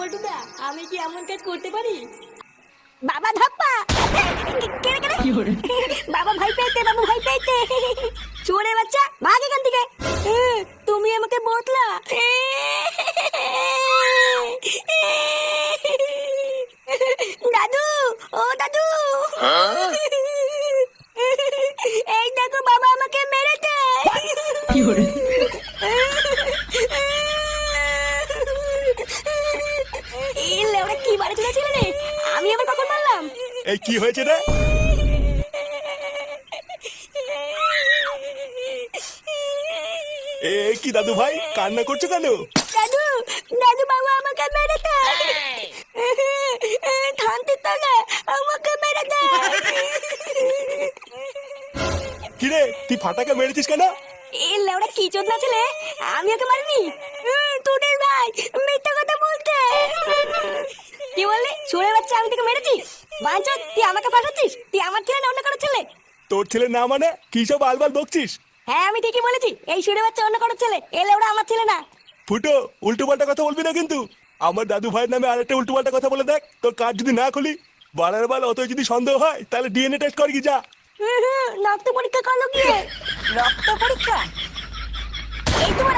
পল্টুদা, আমি কি এমন কাজ করতে পারি? বাবা ধাপ্পা কেড়ে কেড়ে বাবা ভাই পেয়েছে, বাবা ভাই পেয়েছে। চোরে বাচ্চা ভাগ এখান থেকে। তুমি আমাকে বটলা। দাদু, ও দাদু, এই দেখো বাবা আমাকে মেরেছে। ইলে ওরা কি বাড়ি চলেছিল রে, আমি আবার কখন মারলাম? এই কি হয়েছে রে? কি দাদু ভাই কান্না করছো কেন? দাদু, দাদু বাবা আমাকে মেরেছে। থানতে তলে আমাকে মেরেছে। কিরে তুই ফাটাকে মেরেছিস কেন? ইলে ওরা কি চোদনা ছেলে, আমি ওকে মারিনি। তোদের ভাই মিথ্যা কথা বলছে। কি বললি? চোরের বাচ্চা আমি তোকে মেরেছি? বাঞ্চদ, তুই আমাকে ফাঁসাচ্ছিস? তুই আমার ছেলে না অন্য কারো ছেলে? তোর ছেলে না মানে কি সব আলবাল বকছিস? হ্যাঁ আমি ঠিকই বলেছি, এই চোরের বাচ্চা অন্য কারো ছেলে, এলে ওরা আমার ছেলে না। ফুটো উল্টো পাল্টা কথা বলবি না কিন্তু। আমার দাদু ভাইয়ের নামে আরেকটা উল্টো পাল্টা কথা বলে দেখ, তোর কাজ যদি না খুলি বাড়ার বাল অত যদি সন্দেহ হয় তাহলে ডিএনএ টেস্ট কর কি যা। রক্ত পরীক্ষা করলো গিয়ে। রক্ত পরীক্ষা? এই তোমার